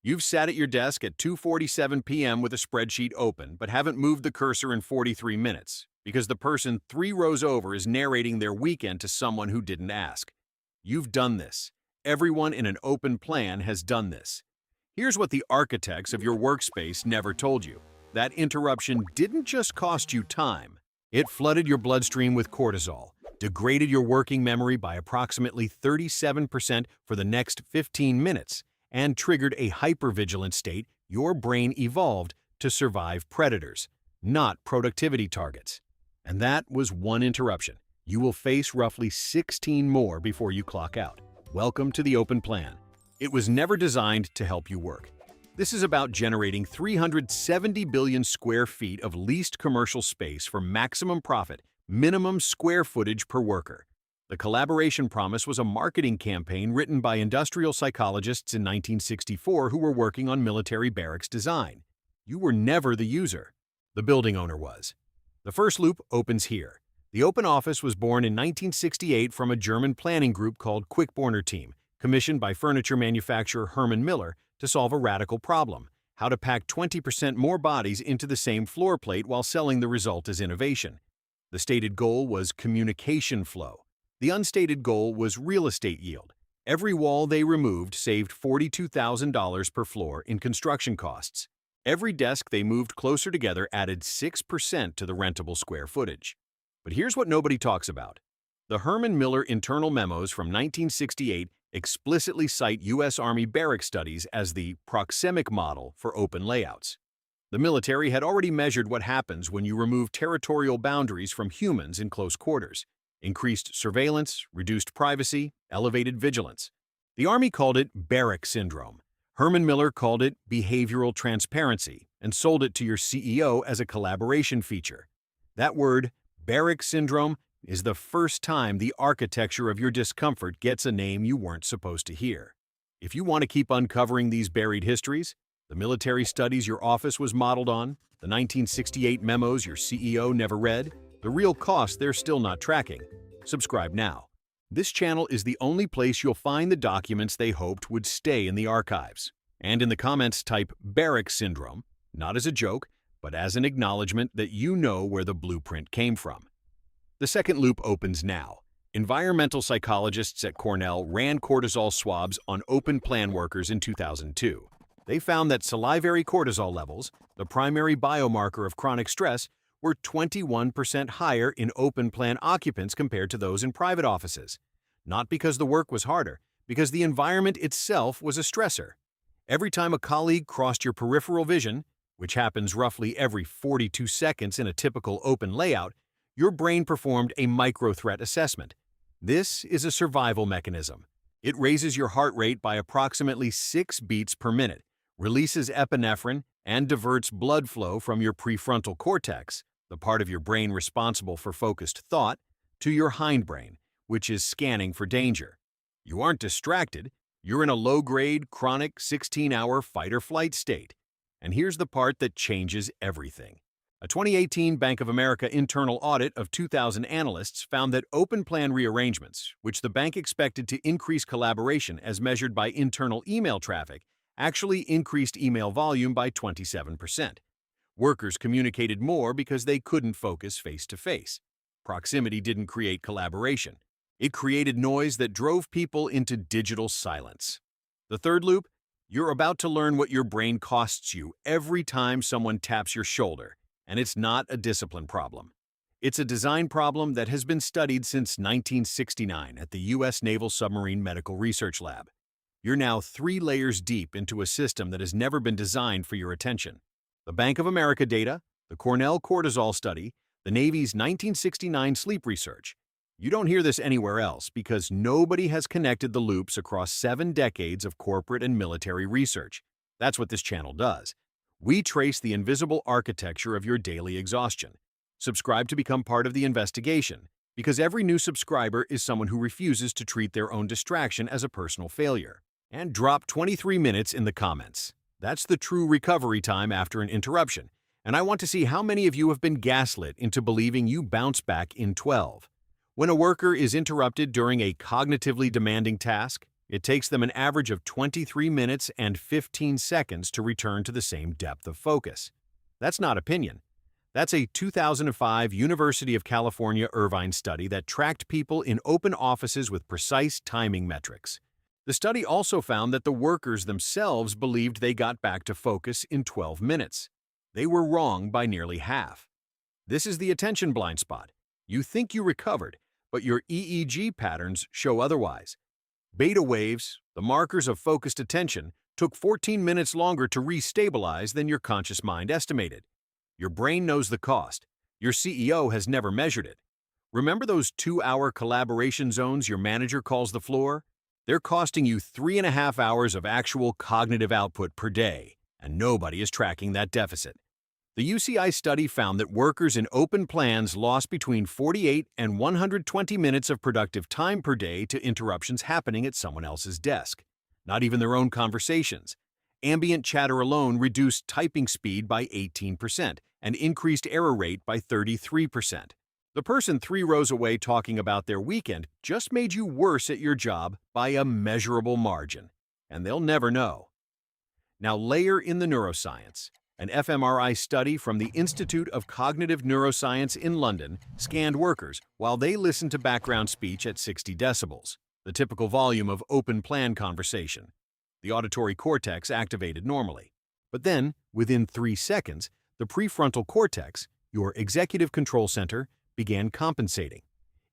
You've sat at your desk at 2:47 p.m. with a spreadsheet open, but haven't moved the cursor in 43 minutes because the person 3 rows over is narrating their weekend to someone who didn't ask. You've done this. Everyone in an open plan has done this. Here's what the architects of your workspace never told you. That interruption didn't just cost you time. It flooded your bloodstream with cortisol, degraded your working memory by approximately 37% for the next 15 minutes, and triggered a hypervigilant state your brain evolved to survive predators, not productivity targets. And that was one interruption. You will face roughly 16 more before you clock out. Welcome to the open plan. It was never designed to help you work. This is about generating 370 billion square feet of leased commercial space for maximum profit, minimum square footage per worker. The collaboration promise was a marketing campaign written by industrial psychologists in 1964 who were working on military barracks design. You were never the user. The building owner was. The first loop opens here. The open office was born in 1968 from a German planning group called Quickborner Team, commissioned by furniture manufacturer Herman Miller to solve a radical problem: how to pack 20% more bodies into the same floor plate while selling the result as innovation. The stated goal was communication flow. The unstated goal was real estate yield. Every wall they removed saved $42,000 per floor in construction costs. Every desk they moved closer together added 6% to the rentable square footage. But here's what nobody talks about. The Herman Miller internal memos from 1968 explicitly cite U.S. Army barrack studies as the proxemic model for open layouts. The military had already measured what happens when you remove territorial boundaries from humans in close quarters. Increased surveillance, reduced privacy, elevated vigilance. The Army called it barrack syndrome. Herman Miller called it behavioral transparency and sold it to your CEO as a collaboration feature. That word, barrack syndrome, is the first time the architecture of your discomfort gets a name you weren't supposed to hear. If you want to keep uncovering these buried histories, the military studies your office was modeled on, the 1968 memos your CEO never read, the real cost they're still not tracking, subscribe now. This channel is the only place you'll find the documents they hoped would stay in the archives. And in the comments type barrack syndrome, not as a joke, but as an acknowledgement that you know where the blueprint came from. The second loop opens now. Environmental psychologists at Cornell ran cortisol swabs on open plan workers in 2002. They found that salivary cortisol levels, the primary biomarker of chronic stress, were 21% higher in open plan occupants compared to those in private offices. Not because the work was harder, because the environment itself was a stressor. Every time a colleague crossed your peripheral vision, which happens roughly every 42 seconds in a typical open layout, your brain performed a micro-threat assessment. This is a survival mechanism. It raises your heart rate by approximately 6 beats per minute, releases epinephrine, and diverts blood flow from your prefrontal cortex, the part of your brain responsible for focused thought, to your hindbrain, which is scanning for danger. You aren't distracted. You're in a low-grade, chronic 16-hour fight-or-flight state. And here's the part that changes everything. A 2018 Bank of America internal audit of 2,000 analysts found that open plan rearrangements, which the bank expected to increase collaboration as measured by internal email traffic, actually increased email volume by 27%. Workers communicated more because they couldn't focus face-to-face. Proximity didn't create collaboration. It created noise that drove people into digital silence. The third loop, you're about to learn what your brain costs you every time someone taps your shoulder. And it's not a discipline problem. It's a design problem that has been studied since 1969 at the U.S. Naval Submarine Medical Research Lab. You're now 3 layers deep into a system that has never been designed for your attention. The Bank of America data, the Cornell cortisol study, the Navy's 1969 sleep research. You don't hear this anywhere else because nobody has connected the loops across 7 decades of corporate and military research. That's what this channel does. We trace the invisible architecture of your daily exhaustion. Subscribe to become part of the investigation, because every new subscriber is someone who refuses to treat their own distraction as a personal failure. And drop 23 minutes in the comments. That's the true recovery time after an interruption, and I want to see how many of you have been gaslit into believing you bounce back in 12. When a worker is interrupted during a cognitively demanding task, It takes them an average of 23 minutes and 15 seconds to return to the same depth of focus. That's not opinion. That's a 2005 University of California Irvine study that tracked people in open offices with precise timing metrics. The study also found that the workers themselves believed they got back to focus in 12 minutes. They were wrong by nearly half. This is the attention blind spot. You think you recovered, but your EEG patterns show otherwise. Beta waves, the markers of focused attention, took 14 minutes longer to restabilize than your conscious mind estimated. Your brain knows the cost. Your CEO has never measured it. Remember those 2-hour collaboration zones your manager calls the floor? They're costing you 3.5 hours of actual cognitive output per day, and nobody is tracking that deficit. The UCI study found that workers in open plans lost between 48 and 120 minutes of productive time per day to interruptions happening at someone else's desk. Not even their own conversations. Ambient chatter alone reduced typing speed by 18% and increased error rate by 33%. The person 3 rows away talking about their weekend just made you worse at your job by a measurable margin, and they'll never know. Now layer in the neuroscience. An fMRI study from the Institute of Cognitive Neuroscience in London scanned workers while they listened to background speech at 60 decibels, the typical volume of open-plan conversation. The auditory cortex activated normally. But then, within 3 seconds, the prefrontal cortex, your executive control center, began compensating.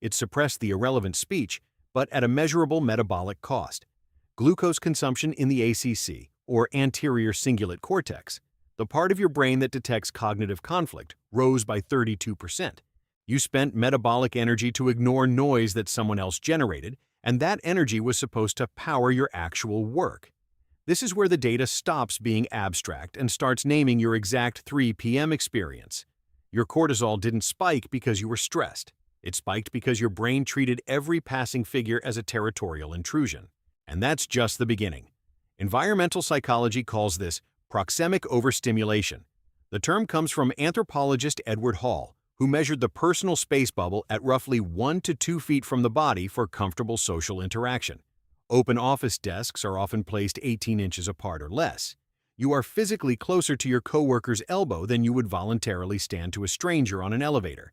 It suppressed the irrelevant speech, but at a measurable metabolic cost. Glucose consumption in the ACC, or anterior cingulate cortex, the part of your brain that detects cognitive conflict, rose by 32%. You spent metabolic energy to ignore noise that someone else generated, and that energy was supposed to power your actual work. This is where the data stops being abstract and starts naming your exact 3 p.m. experience. Your cortisol didn't spike because you were stressed. It spiked because your brain treated every passing figure as a territorial intrusion. And that's just the beginning. Environmental psychology calls this proxemic overstimulation. The term comes from anthropologist Edward Hall, who measured the personal space bubble at roughly 1 to 2 feet from the body for comfortable social interaction. Open office desks are often placed 18 inches apart or less. You are physically closer to your coworker's elbow than you would voluntarily stand to a stranger on an elevator.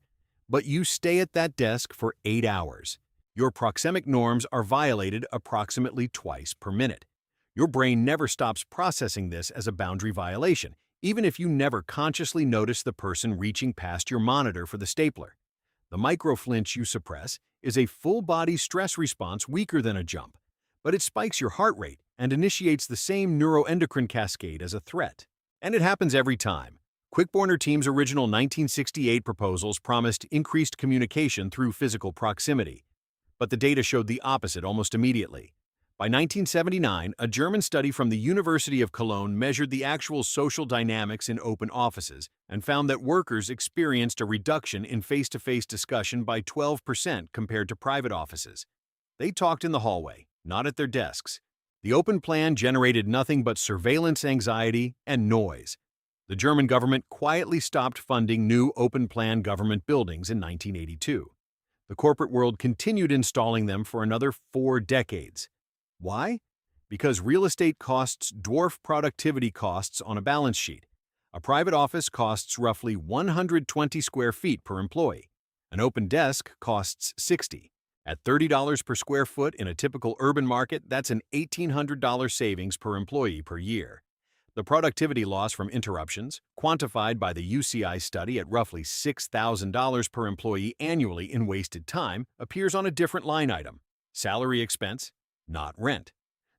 But you stay at that desk for 8 hours. Your proxemic norms are violated approximately twice per minute. Your brain never stops processing this as a boundary violation, even if you never consciously notice the person reaching past your monitor for the stapler. The microflinch you suppress is a full-body stress response weaker than a jump, but it spikes your heart rate and initiates the same neuroendocrine cascade as a threat. And it happens every time. Quickborner team's original 1968 proposals promised increased communication through physical proximity, but the data showed the opposite almost immediately. By 1979, a German study from the University of Cologne measured the actual social dynamics in open offices and found that workers experienced a reduction in face-to-face discussion by 12% compared to private offices. They talked in the hallway, not at their desks. The open plan generated nothing but surveillance anxiety and noise. The German government quietly stopped funding new open-plan government buildings in 1982. The corporate world continued installing them for another 4 decades. Why? Because real estate costs dwarf productivity costs on a balance sheet. A private office costs roughly 120 square feet per employee. An open desk costs 60. At $30 per square foot in a typical urban market, that's an $1,800 savings per employee per year. The productivity loss from interruptions, quantified by the UCI study at roughly $6,000 per employee annually in wasted time, appears on a different line item: salary expense, not rent.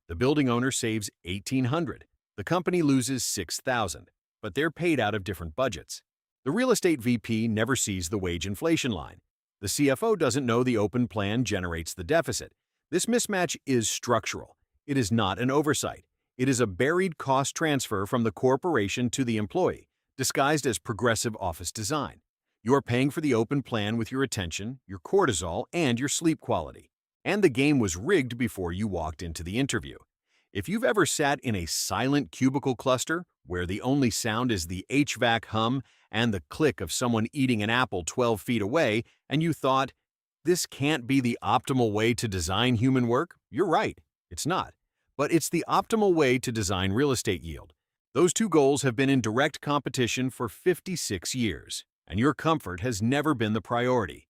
The building owner saves $1,800. The company loses $6,000, but they're paid out of different budgets. The real estate VP never sees the wage inflation line. The CFO doesn't know the open plan generates the deficit. This mismatch is structural. It is not an oversight. It is a buried cost transfer from the corporation to the employee, disguised as progressive office design. You are paying for the open plan with your attention, your cortisol, and your sleep quality. And the game was rigged before you walked into the interview. If you've ever sat in a silent cubicle cluster, where the only sound is the HVAC hum and the click of someone eating an apple 12 feet away, and you thought, this can't be the optimal way to design human work, you're right. It's not. But it's the optimal way to design real estate yield. Those two goals have been in direct competition for 56 years, and your comfort has never been the priority.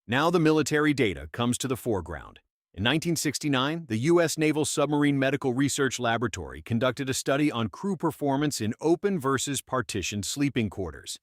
Now the military data comes to the foreground. In 1969, the U.S. Naval Submarine Medical Research Laboratory conducted a study on crew performance in open versus partitioned sleeping quarters.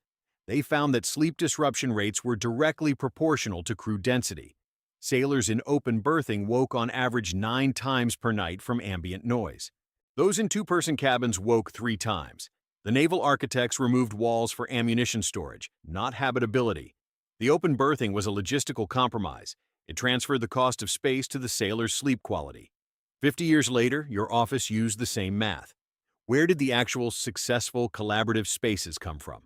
They found that sleep disruption rates were directly proportional to crew density. Sailors in open berthing woke on average 9 times per night from ambient noise. Those in two-person cabins woke 3 times. The naval architects removed walls for ammunition storage, not habitability. The open berthing was a logistical compromise. It transferred the cost of space to the sailor's sleep quality. 50 years later, your office used the same math. Where did the actual successful collaborative spaces come from?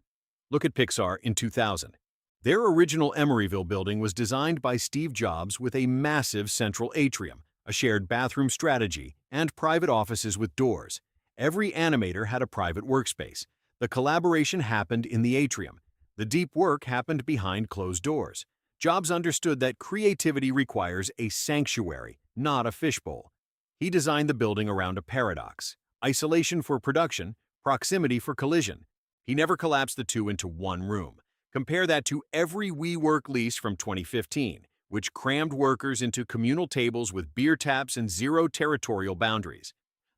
Look at Pixar in 2000. Their original Emeryville building was designed by Steve Jobs with a massive central atrium, a shared bathroom strategy, and private offices with doors. Every animator had a private workspace. The collaboration happened in the atrium. The deep work happened behind closed doors. Jobs understood that creativity requires a sanctuary, not a fishbowl. He designed the building around a paradox: isolation for production, proximity for collision. He never collapsed the two into one room. Compare that to every WeWork lease from 2015, which crammed workers into communal tables with beer taps and zero territorial boundaries.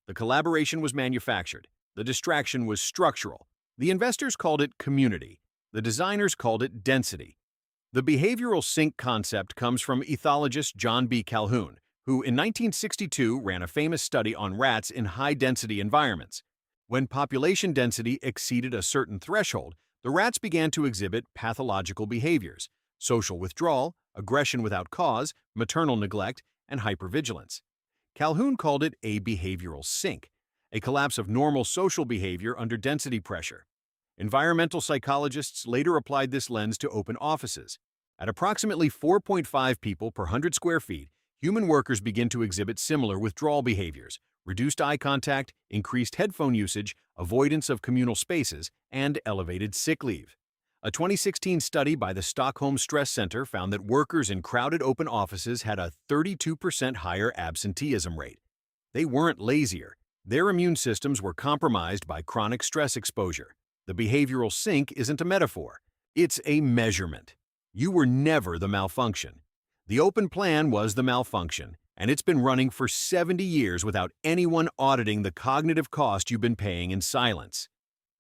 The collaboration was manufactured. The distraction was structural. The investors called it community. The designers called it density. The behavioral sink concept comes from ethologist John B. Calhoun, who in 1962 ran a famous study on rats in high-density environments. When population density exceeded a certain threshold, the rats began to exhibit pathological behaviors: social withdrawal, aggression without cause, maternal neglect, and hypervigilance. Calhoun called it a behavioral sink, a collapse of normal social behavior under density pressure. Environmental psychologists later applied this lens to open offices. At approximately 4.5 people per 100 square feet, human workers begin to exhibit similar withdrawal behaviors: reduced eye contact, increased headphone usage, avoidance of communal spaces, and elevated sick leave. A 2016 study by the Stockholm Stress Center found that workers in crowded open offices had a 32% higher absenteeism rate. They weren't lazier. Their immune systems were compromised by chronic stress exposure. The behavioral sink isn't a metaphor. It's a measurement. You were never the malfunction. The open plan was the malfunction, and it's been running for 70 years without anyone auditing the cognitive cost you've been paying in silence.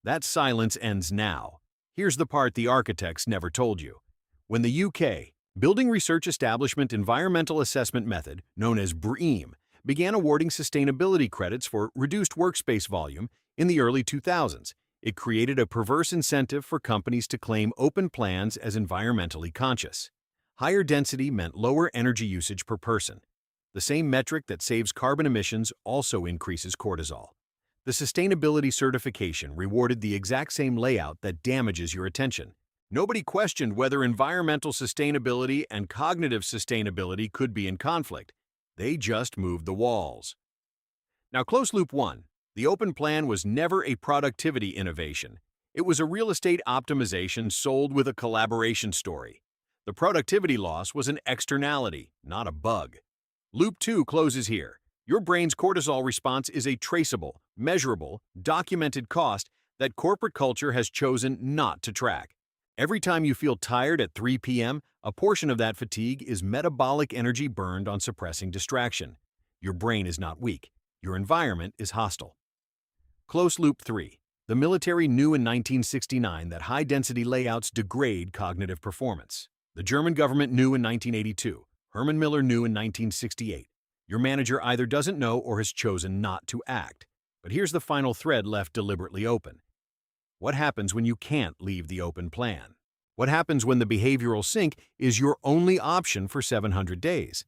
That silence ends now. Here's the part the architects never told you. When the UK Building Research Establishment Environmental Assessment Method, known as BREEAM, began awarding sustainability credits for reduced workspace volume in the early 2000s, it created a perverse incentive for companies to claim open plans as environmentally conscious. Higher density meant lower energy usage per person. The same metric that saves carbon emissions also increases cortisol. The sustainability certification rewarded the exact same layout that damages your attention. Nobody questioned whether environmental sustainability and cognitive sustainability could be in conflict. They just moved the walls. Now, close loop 1. The open plan was never a productivity innovation. It was a real estate optimization sold with a collaboration story. The productivity loss was an externality, not a bug. Loop 2 closes here. Your brain's cortisol response is a traceable, measurable, documented cost that corporate culture has chosen not to track. Every time you feel tired at 3 p.m., a portion of that fatigue is metabolic energy burned on suppressing distraction. Your brain is not weak. Your environment is hostile. Close loop 3. The military knew in 1969 that high-density layouts degrade cognitive performance. The German government knew in 1982. Herman Miller knew in 1968. Your manager either doesn't know or has chosen not to act. But here's the final thread left deliberately open. What happens when you can't leave the open plan? What happens when the behavioral sink is your only option for 700 days?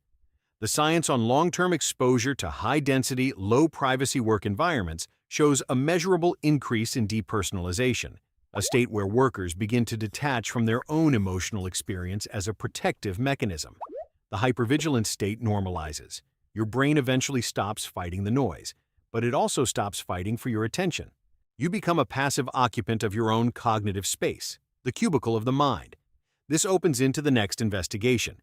The science on long-term exposure to high-density, low-privacy work environments shows a measurable increase in depersonalization, a state where workers begin to detach from their own emotional experience as a protective mechanism. The hypervigilant state normalizes. Your brain eventually stops fighting the noise, but it also stops fighting for your attention. You become a passive occupant of your own cognitive space, the cubicle of the mind. This opens into the next investigation: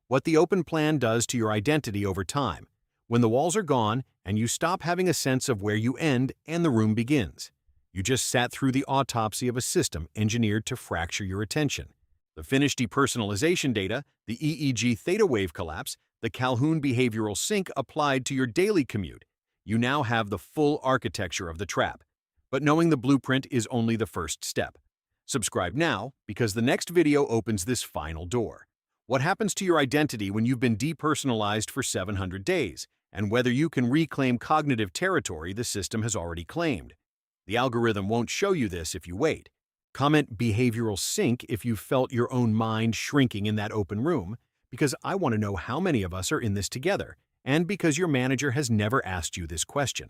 what the open plan does to your identity over time. When the walls are gone and you stop having a sense of where you end and the room begins. You just sat through the autopsy of a system engineered to fracture your attention. The finished depersonalization data, the EEG theta wave collapse, the Calhoun behavioral sync applied to your daily commute. You now have the full architecture of the trap. But knowing the blueprint is only the first step. Subscribe now, because the next video opens this final door. What happens to your identity when you've been depersonalized for 700 days, and whether you can reclaim cognitive territory the system has already claimed. The algorithm won't show you this if you wait. Comment behavioral sync if you've felt your own mind shrinking in that open room, because I want to know how many of us are in this together, and because your manager has never asked you this question.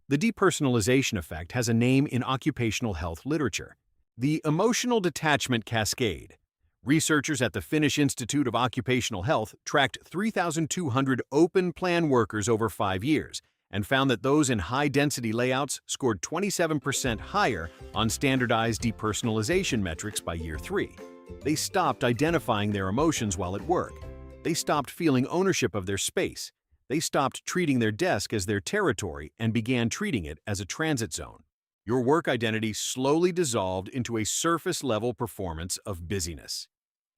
The depersonalization effect has a name in occupational health literature: the emotional detachment cascade. Researchers at the Finnish Institute of Occupational Health tracked 3,200 open-plan workers over 5 years and found that those in high-density layouts scored 27% higher on standardized depersonalization metrics by year 3. They stopped identifying their emotions while at work. They stopped feeling ownership of their space. They stopped treating their desk as their territory and began treating it as a transit zone. Your work identity slowly dissolved into a surface-level performance of busyness.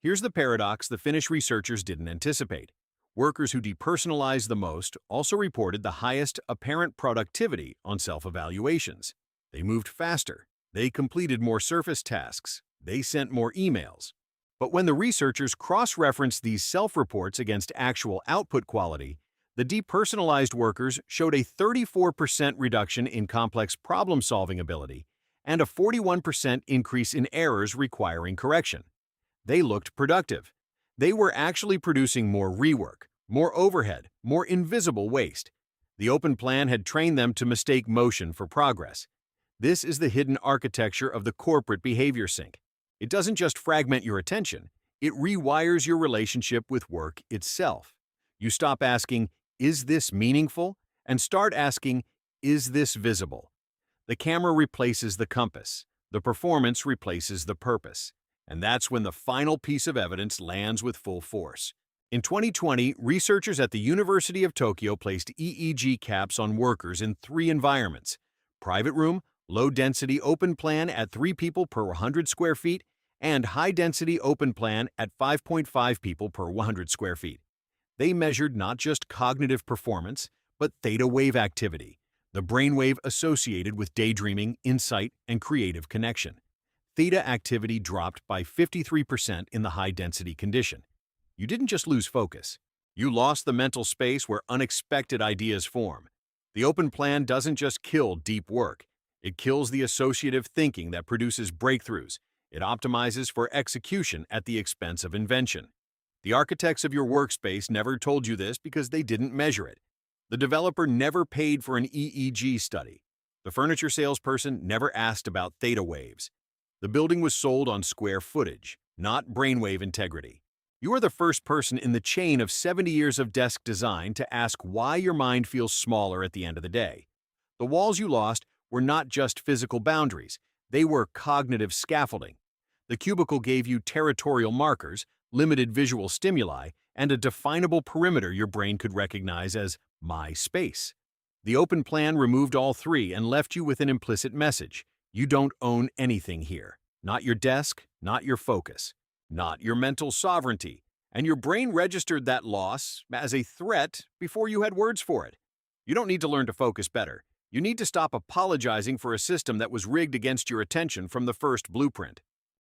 Here's the paradox the Finnish researchers didn't anticipate. Workers who depersonalized the most also reported the highest apparent productivity on self-evaluations. They moved faster. They completed more surface tasks. They sent more emails. But when the researchers cross-referenced these self-reports against actual output quality, the depersonalized workers showed a 34% reduction in complex problem-solving ability and a 41% increase in errors requiring correction. They looked productive. They were actually producing more rework, more overhead, more invisible waste. The open plan had trained them to mistake motion for progress. This is the hidden architecture of the corporate behavior sync. It doesn't just fragment your attention, it rewires your relationship with work itself. You stop asking, "Is this meaningful?" and start asking, "Is this visible?" The camera replaces the compass. The performance replaces the purpose. And that's when the final piece of evidence lands with full force. In 2020, researchers at the University of Tokyo placed EEG caps on workers in 3 environments: private room, low-density open plan at 3 people per 100 square feet, and high-density open plan at 5.5 people per 100 square feet. They measured not just cognitive performance, but theta wave activity, the brainwave associated with daydreaming, insight, and creative connection. Theta activity dropped by 53% in the high-density condition. You didn't just lose focus. You lost the mental space where unexpected ideas form. The open plan doesn't just kill deep work. It kills the associative thinking that produces breakthroughs. It optimizes for execution at the expense of invention. The architects of your workspace never told you this because they didn't measure it. The developer never paid for an EEG study. The furniture salesperson never asked about theta waves. The building was sold on square footage, not brainwave integrity. You are the first person in the chain of 70 years of desk design to ask why your mind feels smaller at the end of the day. The walls you lost were not just physical boundaries, they were cognitive scaffolding. The cubicle gave you territorial markers, limited visual stimuli, and a definable perimeter your brain could recognize as my space. The open plan removed all 3 and left you with an implicit message. You don't own anything here. Not your desk, not your focus, not your mental sovereignty. And your brain registered that loss as a threat before you had words for it. You don't need to learn to focus better. You need to stop apologizing for a system that was rigged against your attention from the first blueprint.